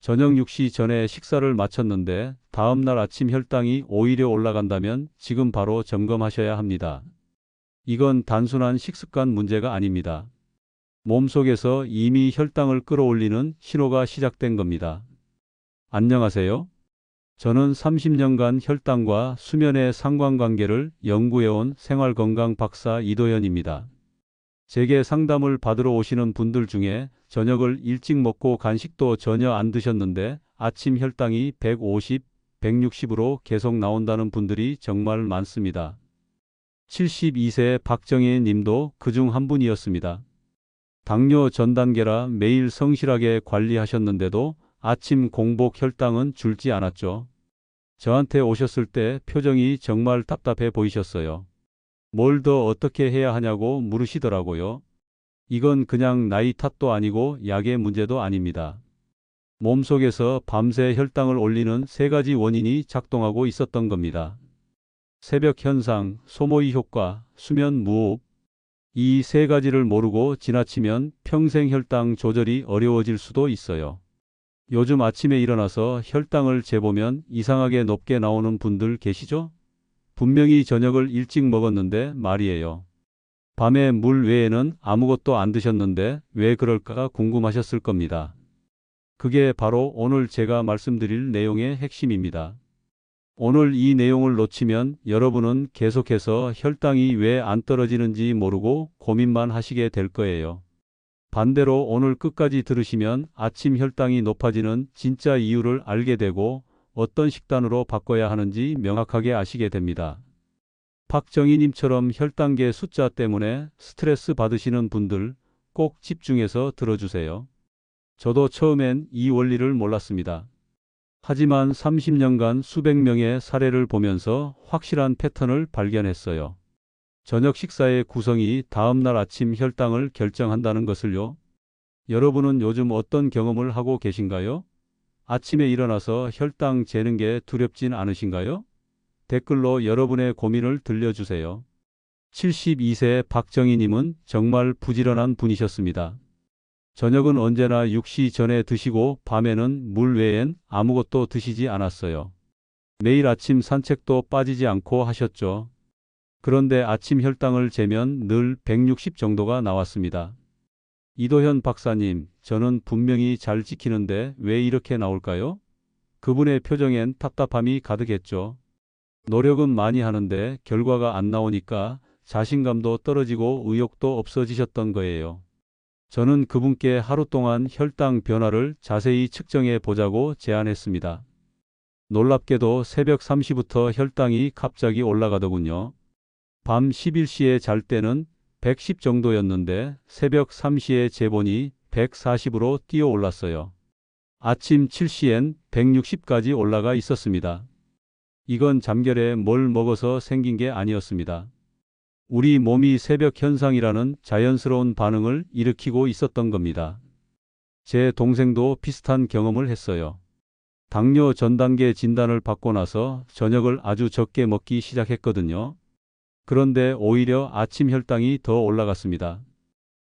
저녁 6시 전에 식사를 마쳤는데 다음날 아침 혈당이 오히려 올라간다면 지금 바로 점검하셔야 합니다. 이건 단순한 식습관 문제가 아닙니다. 몸속에서 이미 혈당을 끌어올리는 신호가 시작된 겁니다. 안녕하세요. 저는 30년간 혈당과 수면의 상관관계를 연구해온 생활건강 박사 이도현입니다. 제게 상담을 받으러 오시는 분들 중에 저녁을 일찍 먹고 간식도 전혀 안 드셨는데 아침 혈당이 150, 160으로 계속 나온다는 분들이 정말 많습니다. 72세 박정희 님도 그중 한 분이었습니다. 당뇨 전 단계라 매일 성실하게 관리하셨는데도 아침 공복 혈당은 줄지 않았죠. 저한테 오셨을 때 표정이 정말 답답해 보이셨어요. 뭘 더 어떻게 해야 하냐고 물으시더라고요. 이건 그냥 나이 탓도 아니고 약의 문제도 아닙니다. 몸속에서 밤새 혈당을 올리는 세 가지 원인이 작동하고 있었던 겁니다. 새벽 현상, 소모의 효과, 수면 무호흡. 이 세 가지를 모르고 지나치면 평생 혈당 조절이 어려워질 수도 있어요. 요즘 아침에 일어나서 혈당을 재보면 이상하게 높게 나오는 분들 계시죠? 분명히 저녁을 일찍 먹었는데 말이에요. 밤에 물 외에는 아무것도 안 드셨는데 왜 그럴까 궁금하셨을 겁니다. 그게 바로 오늘 제가 말씀드릴 내용의 핵심입니다. 오늘 이 내용을 놓치면 여러분은 계속해서 혈당이 왜 안 떨어지는지 모르고 고민만 하시게 될 거예요. 반대로 오늘 끝까지 들으시면 아침 혈당이 높아지는 진짜 이유를 알게 되고 어떤 식단으로 바꿔야 하는지 명확하게 아시게 됩니다. 박정희님처럼 혈당계 숫자 때문에 스트레스 받으시는 분들 꼭 집중해서 들어주세요. 저도 처음엔 이 원리를 몰랐습니다. 하지만 30년간 수백 명의 사례를 보면서 확실한 패턴을 발견했어요. 저녁 식사의 구성이 다음날 아침 혈당을 결정한다는 것을요. 여러분은 요즘 어떤 경험을 하고 계신가요? 아침에 일어나서 혈당 재는 게 두렵진 않으신가요? 댓글로 여러분의 고민을 들려주세요. 72세 박정희님은 정말 부지런한 분이셨습니다. 저녁은 언제나 6시 전에 드시고 밤에는 물 외엔 아무것도 드시지 않았어요. 매일 아침 산책도 빠지지 않고 하셨죠. 그런데 아침 혈당을 재면 늘 160 정도가 나왔습니다. 이도현 박사님, 저는 분명히 잘 지키는데 왜 이렇게 나올까요? 그분의 표정엔 답답함이 가득했죠. 노력은 많이 하는데 결과가 안 나오니까 자신감도 떨어지고 의욕도 없어지셨던 거예요. 저는 그분께 하루 동안 혈당 변화를 자세히 측정해 보자고 제안했습니다. 놀랍게도 새벽 3시부터 혈당이 갑자기 올라가더군요. 밤 11시에 잘 때는 110 정도였는데 새벽 3시에 재보니 140으로 뛰어 올랐어요. 아침 7시엔 160까지 올라가 있었습니다. 이건 잠결에 뭘 먹어서 생긴 게 아니었습니다. 우리 몸이 새벽 현상이라는 자연스러운 반응을 일으키고 있었던 겁니다. 제 동생도 비슷한 경험을 했어요. 당뇨 전 단계 진단을 받고 나서 저녁을 아주 적게 먹기 시작했거든요. 그런데 오히려 아침 혈당이 더 올라갔습니다.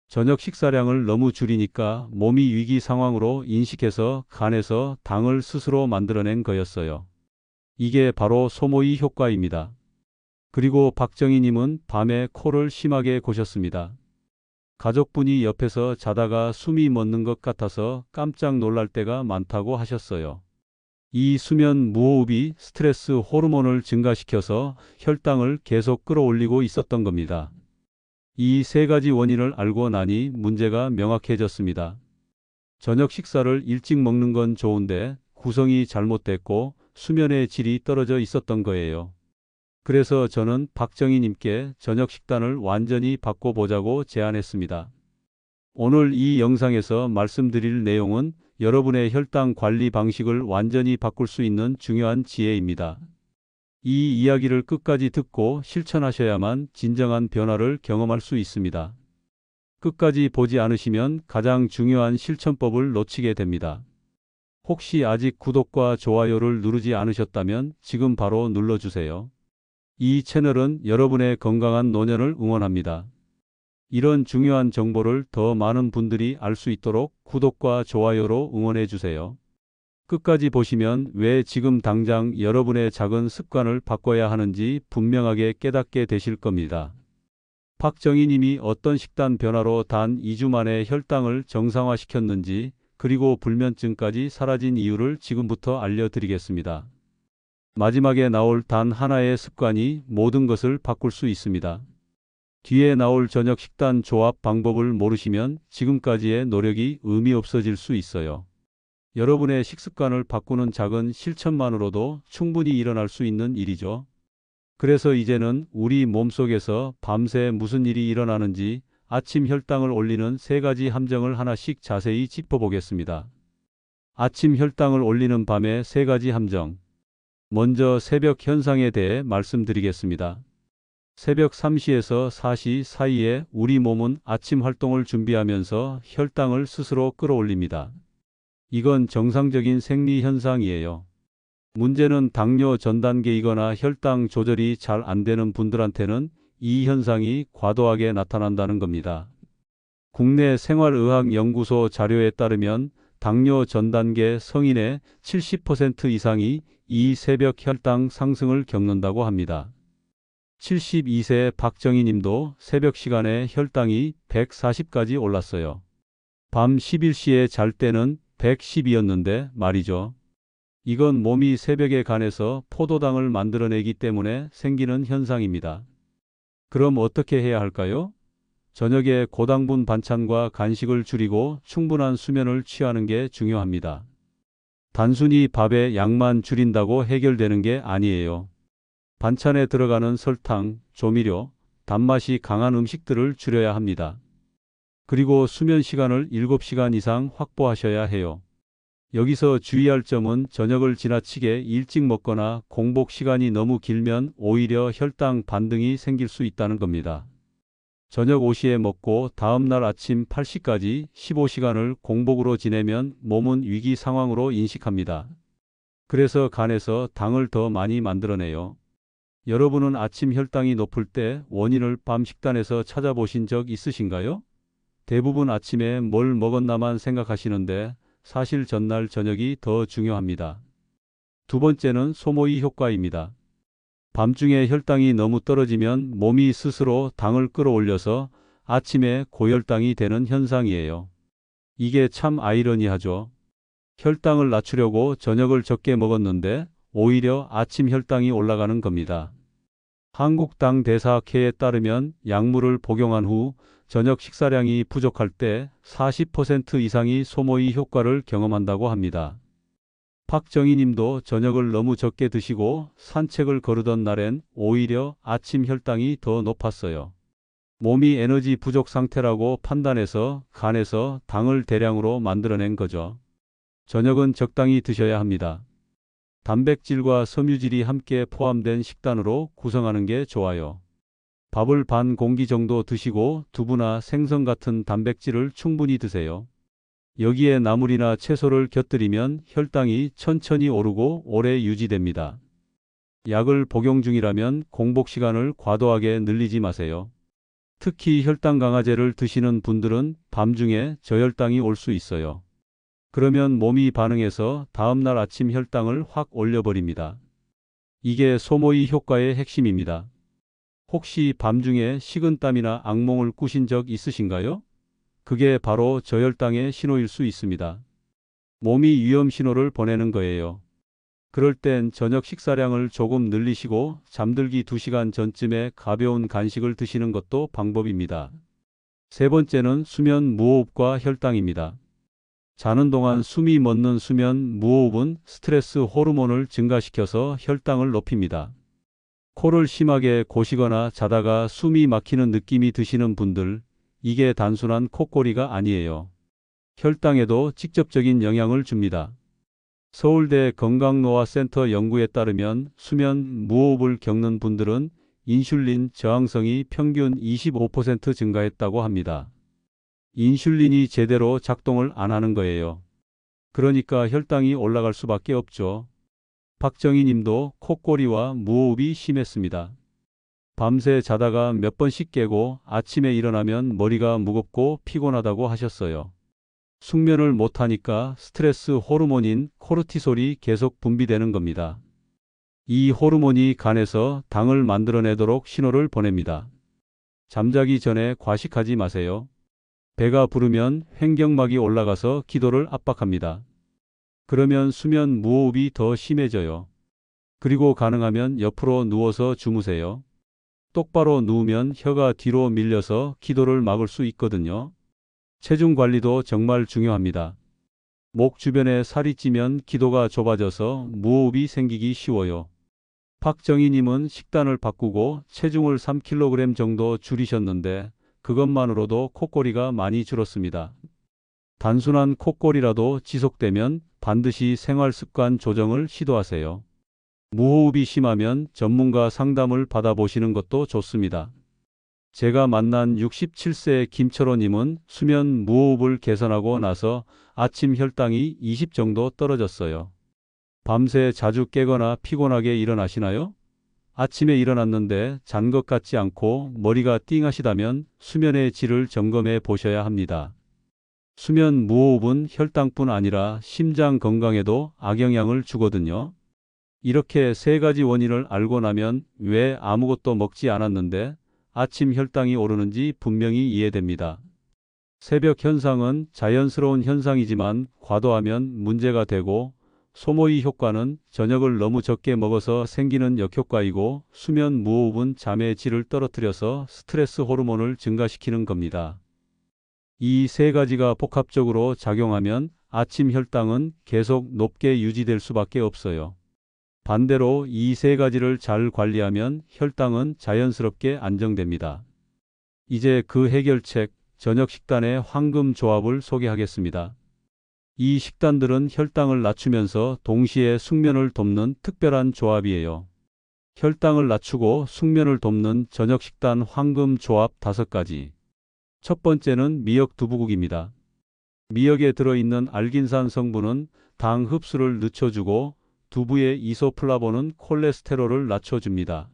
저녁 식사량을 너무 줄이니까 몸이 위기 상황으로 인식해서 간에서 당을 스스로 만들어낸 거였어요. 이게 바로 소모의 효과입니다. 그리고 박정희님은 밤에 코를 심하게 고셨습니다. 가족분이 옆에서 자다가 숨이 멎는 것 같아서 깜짝 놀랄 때가 많다고 하셨어요. 이 수면 무호흡이 스트레스 호르몬을 증가시켜서 혈당을 계속 끌어올리고 있었던 겁니다. 이 세 가지 원인을 알고 나니 문제가 명확해졌습니다. 저녁 식사를 일찍 먹는 건 좋은데 구성이 잘못됐고 수면의 질이 떨어져 있었던 거예요. 그래서 저는 박정희님께 저녁 식단을 완전히 바꿔보자고 제안했습니다. 오늘 이 영상에서 말씀드릴 내용은 여러분의 혈당 관리 방식을 완전히 바꿀 수 있는 중요한 지혜입니다. 이 이야기를 끝까지 듣고 실천하셔야만 진정한 변화를 경험할 수 있습니다. 끝까지 보지 않으시면 가장 중요한 실천법을 놓치게 됩니다. 혹시 아직 구독과 좋아요를 누르지 않으셨다면 지금 바로 눌러주세요. 이 채널은 여러분의 건강한 노년을 응원합니다. 이런 중요한 정보를 더 많은 분들이 알 수 있도록 구독과 좋아요로 응원해 주세요. 끝까지 보시면 왜 지금 당장 여러분의 작은 습관을 바꿔야 하는지 분명하게 깨닫게 되실 겁니다. 박정희 님이 어떤 식단 변화로 단 2주 만에 혈당을 정상화시켰는지, 그리고 불면증까지 사라진 이유를 지금부터 알려드리겠습니다. 마지막에 나올 단 하나의 습관이 모든 것을 바꿀 수 있습니다. 뒤에 나올 저녁 식단 조합 방법을 모르시면 지금까지의 노력이 의미 없어질 수 있어요. 여러분의 식습관을 바꾸는 작은 실천만으로도 충분히 일어날 수 있는 일이죠. 그래서 이제는 우리 몸속에서 밤새 무슨 일이 일어나는지 아침 혈당을 올리는 3가지 함정을 하나씩 자세히 짚어보겠습니다. 아침 혈당을 올리는 밤의 3가지 함정. 먼저 새벽 현상에 대해 말씀드리겠습니다. 새벽 3시에서 4시 사이에 우리 몸은 아침 활동을 준비하면서 혈당을 스스로 끌어올립니다. 이건 정상적인 생리 현상이에요. 문제는 당뇨 전 단계이거나 혈당 조절이 잘 안 되는 분들한테는 이 현상이 과도하게 나타난다는 겁니다. 국내 생활의학연구소 자료에 따르면 당뇨 전 단계 성인의 70% 이상이 이 새벽 혈당 상승을 겪는다고 합니다. 72세 박정희 님도 새벽 시간에 혈당이 140까지 올랐어요. 밤 11시에 잘 때는 110이었는데 말이죠. 이건 몸이 새벽에 간에서 포도당을 만들어내기 때문에 생기는 현상입니다. 그럼 어떻게 해야 할까요? 저녁에 고당분 반찬과 간식을 줄이고 충분한 수면을 취하는 게 중요합니다. 단순히 밥의 양만 줄인다고 해결되는 게 아니에요. 반찬에 들어가는 설탕, 조미료, 단맛이 강한 음식들을 줄여야 합니다. 그리고 수면 시간을 7시간 이상 확보하셔야 해요. 여기서 주의할 점은 저녁을 지나치게 일찍 먹거나 공복 시간이 너무 길면 오히려 혈당 반등이 생길 수 있다는 겁니다. 저녁 5시에 먹고 다음날 아침 8시까지 15시간을 공복으로 지내면 몸은 위기 상황으로 인식합니다. 그래서 간에서 당을 더 많이 만들어내요. 여러분은 아침 혈당이 높을 때 원인을 밤 식단에서 찾아보신 적 있으신가요? 대부분 아침에 뭘 먹었나만 생각하시는데 사실 전날 저녁이 더 중요합니다. 두 번째는 소모의 효과입니다. 밤중에 혈당이 너무 떨어지면 몸이 스스로 당을 끌어올려서 아침에 고혈당이 되는 현상이에요. 이게 참 아이러니하죠. 혈당을 낮추려고 저녁을 적게 먹었는데 오히려 아침 혈당이 올라가는 겁니다. 한국당대사학회에 따르면 약물을 복용한 후 저녁 식사량이 부족할 때 40% 이상이 소모의 효과를 경험한다고 합니다. 박정희 님도 저녁을 너무 적게 드시고 산책을 거르던 날엔 오히려 아침 혈당이 더 높았어요. 몸이 에너지 부족 상태라고 판단해서 간에서 당을 대량으로 만들어낸 거죠. 저녁은 적당히 드셔야 합니다. 단백질과 섬유질이 함께 포함된 식단으로 구성하는 게 좋아요. 밥을 반 공기 정도 드시고 두부나 생선 같은 단백질을 충분히 드세요. 여기에 나물이나 채소를 곁들이면 혈당이 천천히 오르고 오래 유지됩니다. 약을 복용 중이라면 공복 시간을 과도하게 늘리지 마세요. 특히 혈당 강화제를 드시는 분들은 밤중에 저혈당이 올 수 있어요. 그러면 몸이 반응해서 다음날 아침 혈당을 확 올려버립니다. 이게 소모의 효과의 핵심입니다. 혹시 밤중에 식은땀이나 악몽을 꾸신 적 있으신가요? 그게 바로 저혈당의 신호일 수 있습니다. 몸이 위험 신호를 보내는 거예요. 그럴 땐 저녁 식사량을 조금 늘리시고 잠들기 2시간 전쯤에 가벼운 간식을 드시는 것도 방법입니다. 세 번째는 수면 무호흡과 혈당입니다. 자는 동안 숨이 멎는 수면 무호흡은 스트레스 호르몬을 증가시켜서 혈당을 높입니다. 코를 심하게 고시거나 자다가 숨이 막히는 느낌이 드시는 분들, 이게 단순한 콧골이가 아니에요. 혈당에도 직접적인 영향을 줍니다. 서울대 건강노화센터 연구에 따르면 수면 무호흡을 겪는 분들은 인슐린 저항성이 평균 25% 증가했다고 합니다. 인슐린이 제대로 작동을 안 하는 거예요. 그러니까 혈당이 올라갈 수밖에 없죠. 박정희 님도 콧골이와 무호흡이 심했습니다. 밤새 자다가 몇 번씩 깨고 아침에 일어나면 머리가 무겁고 피곤하다고 하셨어요. 숙면을 못하니까 스트레스 호르몬인 코르티솔이 계속 분비되는 겁니다. 이 호르몬이 간에서 당을 만들어내도록 신호를 보냅니다. 잠자기 전에 과식하지 마세요. 배가 부르면 횡격막이 올라가서 기도를 압박합니다. 그러면 수면 무호흡이 더 심해져요. 그리고 가능하면 옆으로 누워서 주무세요. 똑바로 누우면 혀가 뒤로 밀려서 기도를 막을 수 있거든요. 체중 관리도 정말 중요합니다. 목 주변에 살이 찌면 기도가 좁아져서 무호흡이 생기기 쉬워요. 박정희님은 식단을 바꾸고 체중을 3kg 정도 줄이셨는데 그것만으로도 콧꼬리가 많이 줄었습니다. 단순한 콧꼬리라도 지속되면 반드시 생활습관 조정을 시도하세요. 무호흡이 심하면 전문가 상담을 받아보시는 것도 좋습니다. 제가 만난 67세 김철호님은 수면 무호흡을 개선하고 나서 아침 혈당이 20 정도 떨어졌어요. 밤새 자주 깨거나 피곤하게 일어나시나요? 아침에 일어났는데 잔 것 같지 않고 머리가 띵하시다면 수면의 질을 점검해 보셔야 합니다. 수면 무호흡은 혈당뿐 아니라 심장 건강에도 악영향을 주거든요. 이렇게 세 가지 원인을 알고 나면 왜 아무것도 먹지 않았는데 아침 혈당이 오르는지 분명히 이해됩니다. 새벽 현상은 자연스러운 현상이지만 과도하면 문제가 되고 소모의 효과는 저녁을 너무 적게 먹어서 생기는 역효과이고 수면 무호흡은 잠의 질을 떨어뜨려서 스트레스 호르몬을 증가시키는 겁니다. 이 세 가지가 복합적으로 작용하면 아침 혈당은 계속 높게 유지될 수밖에 없어요. 반대로 이 세 가지를 잘 관리하면 혈당은 자연스럽게 안정됩니다. 이제 그 해결책, 저녁 식단의 황금 조합을 소개하겠습니다. 이 식단들은 혈당을 낮추면서 동시에 숙면을 돕는 특별한 조합이에요. 혈당을 낮추고 숙면을 돕는 저녁 식단 황금 조합 5가지. 첫 번째는 미역 두부국입니다. 미역에 들어있는 알긴산 성분은 당 흡수를 늦춰주고 두부의 이소플라본은 콜레스테롤을 낮춰줍니다.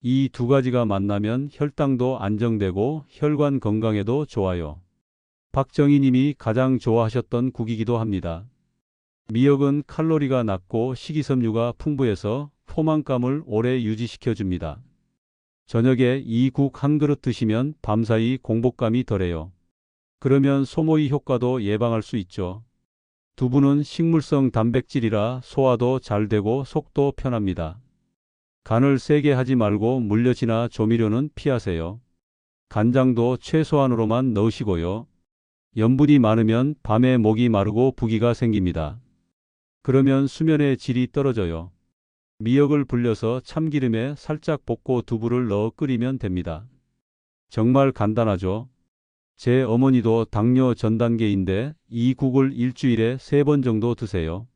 이 두 가지가 만나면 혈당도 안정되고 혈관 건강에도 좋아요. 박정희 님이 가장 좋아하셨던 국이기도 합니다. 미역은 칼로리가 낮고 식이섬유가 풍부해서 포만감을 오래 유지시켜줍니다. 저녁에 이 국 한 그릇 드시면 밤사이 공복감이 덜해요. 그러면 소모의 효과도 예방할 수 있죠. 두부는 식물성 단백질이라 소화도 잘 되고 속도 편합니다. 간을 세게 하지 말고 물엿이나 조미료는 피하세요. 간장도 최소한으로만 넣으시고요. 염분이 많으면 밤에 목이 마르고 부기가 생깁니다. 그러면 수면의 질이 떨어져요. 미역을 불려서 참기름에 살짝 볶고 두부를 넣어 끓이면 됩니다. 정말 간단하죠? 제 어머니도 당뇨 전 단계인데 이 국을 일주일에 3번 정도 드세요.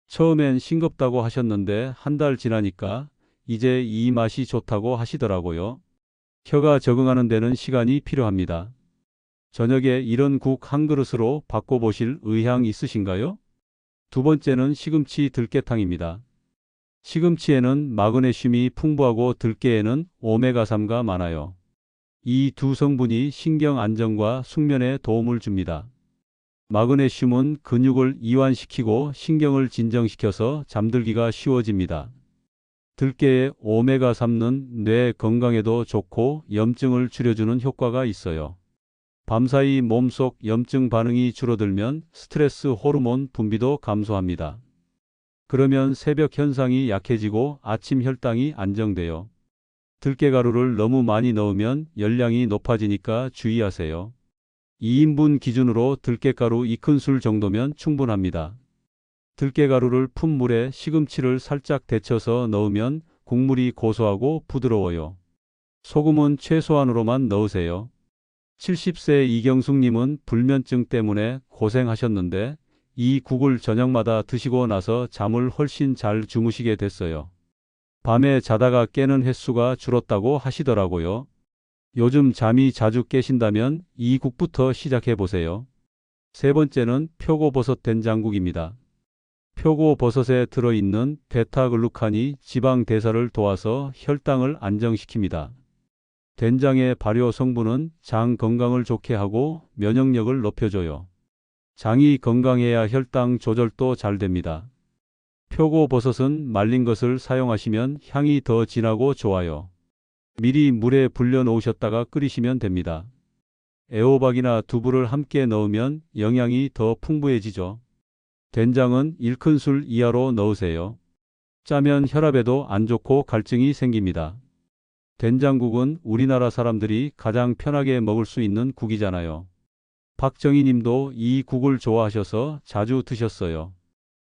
처음엔 싱겁다고 하셨는데 한 달 지나니까 이제 이 맛이 좋다고 하시더라고요. 혀가 적응하는 데는 시간이 필요합니다. 저녁에 이런 국 한 그릇으로 바꿔보실 의향 있으신가요? 두 번째는 시금치 들깨탕입니다. 시금치에는 마그네슘이 풍부하고 들깨에는 오메가3가 많아요. 이 두 성분이 신경 안정과 숙면에 도움을 줍니다. 마그네슘은 근육을 이완시키고 신경을 진정시켜서 잠들기가 쉬워집니다. 들깨의 오메가3는 뇌 건강에도 좋고 염증을 줄여주는 효과가 있어요. 밤사이 몸속 염증 반응이 줄어들면 스트레스 호르몬 분비도 감소합니다. 그러면 새벽 현상이 약해지고 아침 혈당이 안정돼요. 들깨가루를 너무 많이 넣으면 열량이 높아지니까 주의하세요. 2인분 기준으로 들깨가루 2큰술 정도면 충분합니다. 들깨가루를 푼 물에 시금치를 살짝 데쳐서 넣으면 국물이 고소하고 부드러워요. 소금은 최소한으로만 넣으세요. 70세 이경숙님은 불면증 때문에 고생하셨는데 이 국을 저녁마다 드시고 나서 잠을 훨씬 잘 주무시게 됐어요. 밤에 자다가 깨는 횟수가 줄었다고 하시더라고요. 요즘 잠이 자주 깨신다면 이 국부터 시작해 보세요. 세 번째는 표고버섯 된장국입니다. 표고버섯에 들어있는 베타글루칸이 지방 대사를 도와서 혈당을 안정시킵니다. 된장의 발효 성분은 장 건강을 좋게 하고 면역력을 높여줘요. 장이 건강해야 혈당 조절도 잘 됩니다. 표고버섯은 말린 것을 사용하시면 향이 더 진하고 좋아요. 미리 물에 불려 놓으셨다가 끓이시면 됩니다. 애호박이나 두부를 함께 넣으면 영양이 더 풍부해지죠. 된장은 1큰술 이하로 넣으세요. 짜면 혈압에도 안 좋고 갈증이 생깁니다. 된장국은 우리나라 사람들이 가장 편하게 먹을 수 있는 국이잖아요. 박정희 님도 이 국을 좋아하셔서 자주 드셨어요.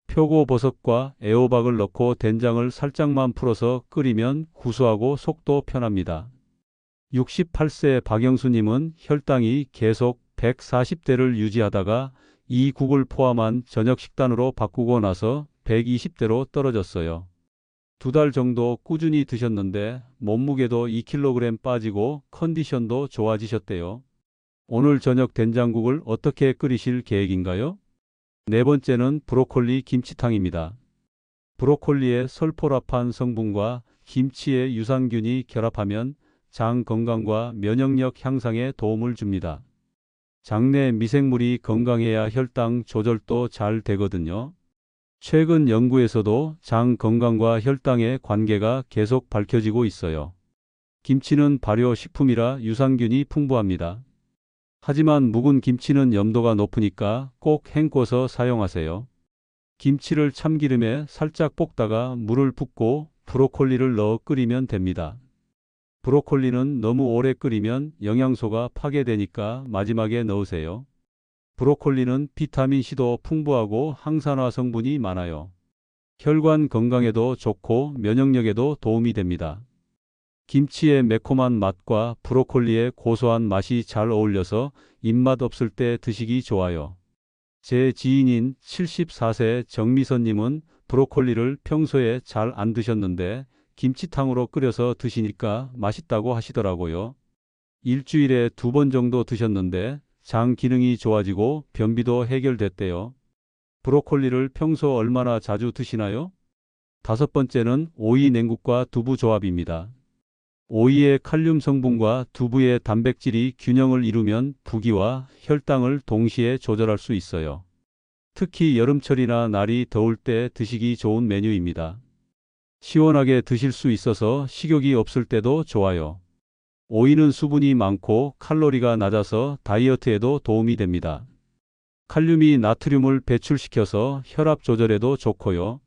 표고버섯과 애호박을 넣고 된장을 살짝만 풀어서 끓이면 구수하고 속도 편합니다. 68세 박영수님은 혈당이 계속 140대를 유지하다가 이 국을 포함한 저녁 식단으로 바꾸고 나서 120대로 떨어졌어요. 2달 정도 꾸준히 드셨는데 몸무게도 2kg 빠지고 컨디션도 좋아지셨대요. 오늘 저녁 된장국을 어떻게 끓이실 계획인가요? 네 번째는 브로콜리 김치탕입니다. 브로콜리의 설포라판 성분과 김치의 유산균이 결합하면 장 건강과 면역력 향상에 도움을 줍니다. 장내 미생물이 건강해야 혈당 조절도 잘 되거든요. 최근 연구에서도 장 건강과 혈당의 관계가 계속 밝혀지고 있어요. 김치는 발효식품이라 유산균이 풍부합니다. 하지만 묵은 김치는 염도가 높으니까 꼭 헹궈서 사용하세요. 김치를 참기름에 살짝 볶다가 물을 붓고 브로콜리를 넣어 끓이면 됩니다. 브로콜리는 너무 오래 끓이면 영양소가 파괴되니까 마지막에 넣으세요. 브로콜리는 비타민C도 풍부하고 항산화 성분이 많아요. 혈관 건강에도 좋고 면역력에도 도움이 됩니다. 김치의 매콤한 맛과 브로콜리의 고소한 맛이 잘 어울려서 입맛 없을 때 드시기 좋아요. 제 지인인 74세 정미선님은 브로콜리를 평소에 잘 안 드셨는데 김치탕으로 끓여서 드시니까 맛있다고 하시더라고요. 일주일에 2번 정도 드셨는데 장 기능이 좋아지고 변비도 해결됐대요. 브로콜리를 평소 얼마나 자주 드시나요? 5번째는 오이 냉국과 두부 조합입니다. 오이의 칼륨 성분과 두부의 단백질이 균형을 이루면 부기와 혈당을 동시에 조절할 수 있어요. 특히 여름철이나 날이 더울 때 드시기 좋은 메뉴입니다. 시원하게 드실 수 있어서 식욕이 없을 때도 좋아요. 오이는 수분이 많고 칼로리가 낮아서 다이어트에도 도움이 됩니다. 칼륨이 나트륨을 배출시켜서 혈압 조절에도 좋고요.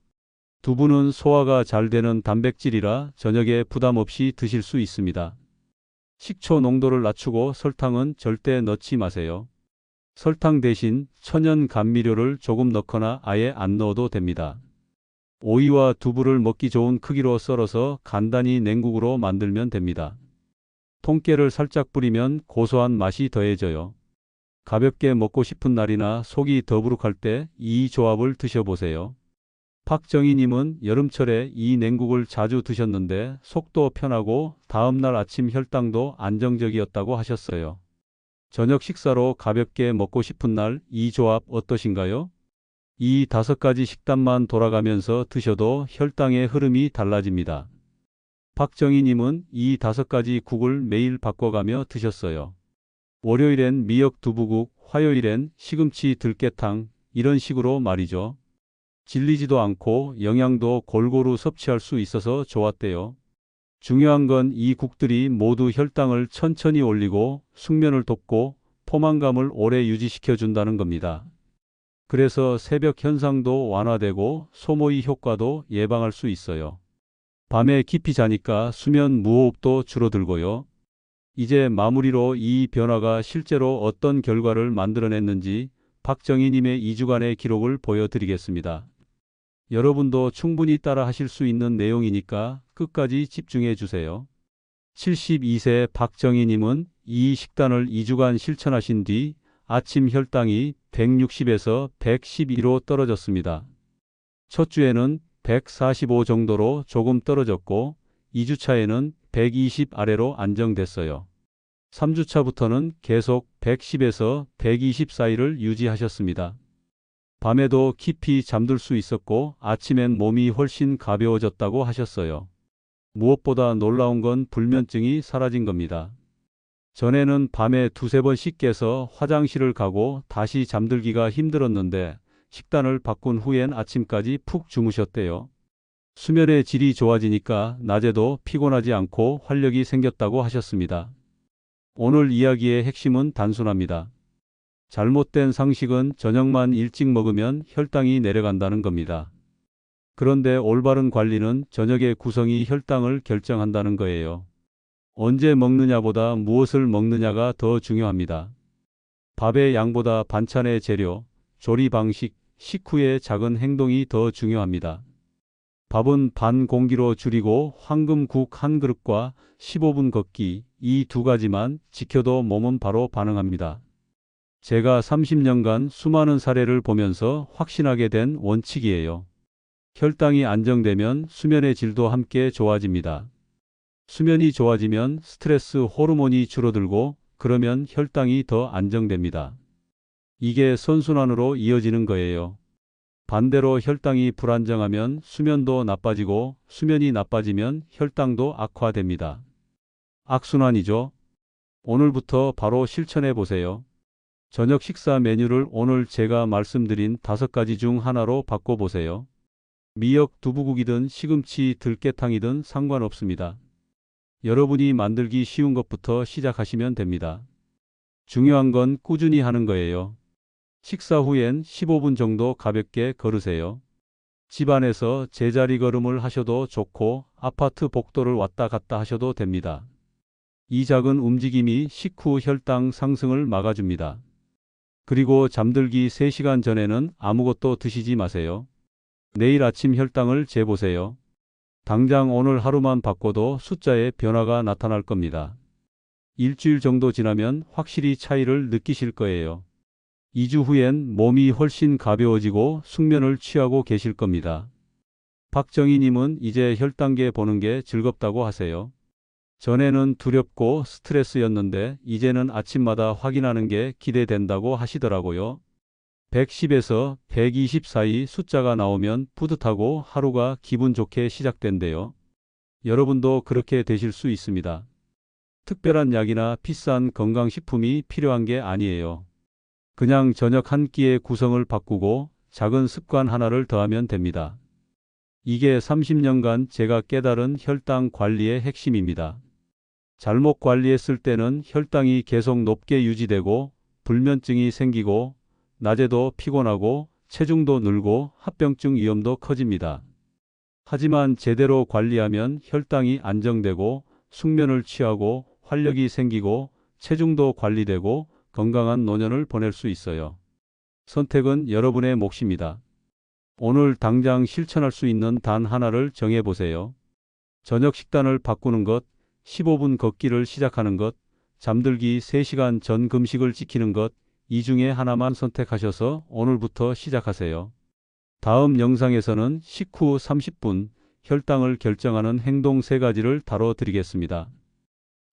두부는 소화가 잘 되는 단백질이라 저녁에 부담 없이 드실 수 있습니다. 식초 농도를 낮추고 설탕은 절대 넣지 마세요. 설탕 대신 천연 감미료를 조금 넣거나 아예 안 넣어도 됩니다. 오이와 두부를 먹기 좋은 크기로 썰어서 간단히 냉국으로 만들면 됩니다. 통깨를 살짝 뿌리면 고소한 맛이 더해져요. 가볍게 먹고 싶은 날이나 속이 더부룩할 때 이 조합을 드셔보세요. 박정희님은 여름철에 이 냉국을 자주 드셨는데 속도 편하고 다음날 아침 혈당도 안정적이었다고 하셨어요. 저녁 식사로 가볍게 먹고 싶은 날 이 조합 어떠신가요? 이 5가지 식단만 돌아가면서 드셔도 혈당의 흐름이 달라집니다. 박정희님은 이 5가지 국을 매일 바꿔가며 드셨어요. 월요일엔 미역 두부국, 화요일엔 시금치 들깨탕, 이런 식으로 말이죠. 질리지도 않고 영양도 골고루 섭취할 수 있어서 좋았대요. 중요한 건 이 국들이 모두 혈당을 천천히 올리고 숙면을 돕고 포만감을 오래 유지시켜 준다는 겁니다. 그래서 새벽 현상도 완화되고 소모의 효과도 예방할 수 있어요. 밤에 깊이 자니까 수면 무호흡도 줄어들고요. 이제 마무리로 이 변화가 실제로 어떤 결과를 만들어냈는지 박정희님의 2주간의 기록을 보여드리겠습니다. 여러분도 충분히 따라 하실 수 있는 내용이니까 끝까지 집중해 주세요. 72세 박정희님은 이 식단을 2주간 실천하신 뒤 아침 혈당이 160에서 112로 떨어졌습니다. 첫 주에는 145 정도로 조금 떨어졌고 2주차에는 120 아래로 안정됐어요. 3주차부터는 계속 110에서 120 사이를 유지하셨습니다. 밤에도 깊이 잠들 수 있었고 아침엔 몸이 훨씬 가벼워졌다고 하셨어요. 무엇보다 놀라운 건 불면증이 사라진 겁니다. 전에는 밤에 두세 번씩 깨서 화장실을 가고 다시 잠들기가 힘들었는데 식단을 바꾼 후엔 아침까지 푹 주무셨대요. 수면의 질이 좋아지니까 낮에도 피곤하지 않고 활력이 생겼다고 하셨습니다. 오늘 이야기의 핵심은 단순합니다. 잘못된 상식은 저녁만 일찍 먹으면 혈당이 내려간다는 겁니다. 그런데 올바른 관리는 저녁의 구성이 혈당을 결정한다는 거예요. 언제 먹느냐보다 무엇을 먹느냐가 더 중요합니다. 밥의 양보다 반찬의 재료, 조리 방식, 식후의 작은 행동이 더 중요합니다. 밥은 반 공기로 줄이고 황금국 한 그릇과 15분 걷기, 이 두 가지만 지켜도 몸은 바로 반응합니다. 제가 30년간 수많은 사례를 보면서 확신하게 된 원칙이에요. 혈당이 안정되면 수면의 질도 함께 좋아집니다. 수면이 좋아지면 스트레스 호르몬이 줄어들고 그러면 혈당이 더 안정됩니다. 이게 선순환으로 이어지는 거예요. 반대로 혈당이 불안정하면 수면도 나빠지고 수면이 나빠지면 혈당도 악화됩니다. 악순환이죠. 오늘부터 바로 실천해 보세요. 저녁 식사 메뉴를 오늘 제가 말씀드린 5가지 중 하나로 바꿔보세요. 미역 두부국이든 시금치 들깨탕이든 상관없습니다. 여러분이 만들기 쉬운 것부터 시작하시면 됩니다. 중요한 건 꾸준히 하는 거예요. 식사 후엔 15분 정도 가볍게 걸으세요. 집안에서 제자리 걸음을 하셔도 좋고 아파트 복도를 왔다 갔다 하셔도 됩니다. 이 작은 움직임이 식후 혈당 상승을 막아줍니다. 그리고 잠들기 3시간 전에는 아무것도 드시지 마세요. 내일 아침 혈당을 재보세요. 당장 오늘 하루만 바꿔도 숫자에 변화가 나타날 겁니다. 일주일 정도 지나면 확실히 차이를 느끼실 거예요. 2주 후엔 몸이 훨씬 가벼워지고 숙면을 취하고 계실 겁니다. 박정희님은 이제 혈당계 보는 게 즐겁다고 하세요. 전에는 두렵고 스트레스였는데 이제는 아침마다 확인하는 게 기대된다고 하시더라고요. 110에서 120 사이 숫자가 나오면 뿌듯하고 하루가 기분 좋게 시작된대요. 여러분도 그렇게 되실 수 있습니다. 특별한 약이나 비싼 건강식품이 필요한 게 아니에요. 그냥 저녁 한 끼의 구성을 바꾸고 작은 습관 하나를 더하면 됩니다. 이게 30년간 제가 깨달은 혈당 관리의 핵심입니다. 잘못 관리했을 때는 혈당이 계속 높게 유지되고 불면증이 생기고 낮에도 피곤하고 체중도 늘고 합병증 위험도 커집니다. 하지만 제대로 관리하면 혈당이 안정되고 숙면을 취하고 활력이 생기고 체중도 관리되고 건강한 노년을 보낼 수 있어요. 선택은 여러분의 몫입니다. 오늘 당장 실천할 수 있는 단 하나를 정해보세요. 저녁 식단을 바꾸는 것, 15분 걷기를 시작하는 것, 잠들기 3시간 전 금식을 지키는 것, 이 중에 하나만 선택하셔서 오늘부터 시작하세요. 다음 영상에서는 식후 30분 혈당을 결정하는 행동 3가지를 다뤄드리겠습니다.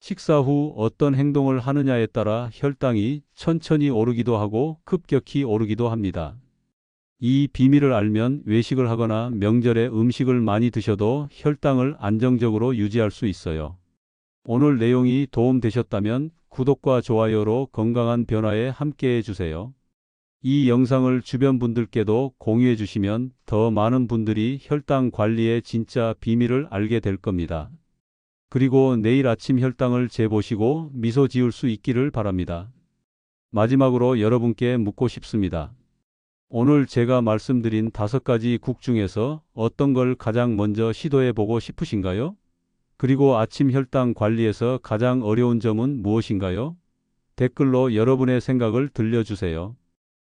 식사 후 어떤 행동을 하느냐에 따라 혈당이 천천히 오르기도 하고 급격히 오르기도 합니다. 이 비밀을 알면 외식을 하거나 명절에 음식을 많이 드셔도 혈당을 안정적으로 유지할 수 있어요. 오늘 내용이 도움되셨다면 구독과 좋아요로 건강한 변화에 함께해 주세요. 이 영상을 주변 분들께도 공유해 주시면 더 많은 분들이 혈당 관리의 진짜 비밀을 알게 될 겁니다. 그리고 내일 아침 혈당을 재보시고 미소 지을 수 있기를 바랍니다. 마지막으로 여러분께 묻고 싶습니다. 오늘 제가 말씀드린 5가지 국 중에서 어떤 걸 가장 먼저 시도해 보고 싶으신가요? 그리고 아침 혈당 관리에서 가장 어려운 점은 무엇인가요? 댓글로 여러분의 생각을 들려주세요.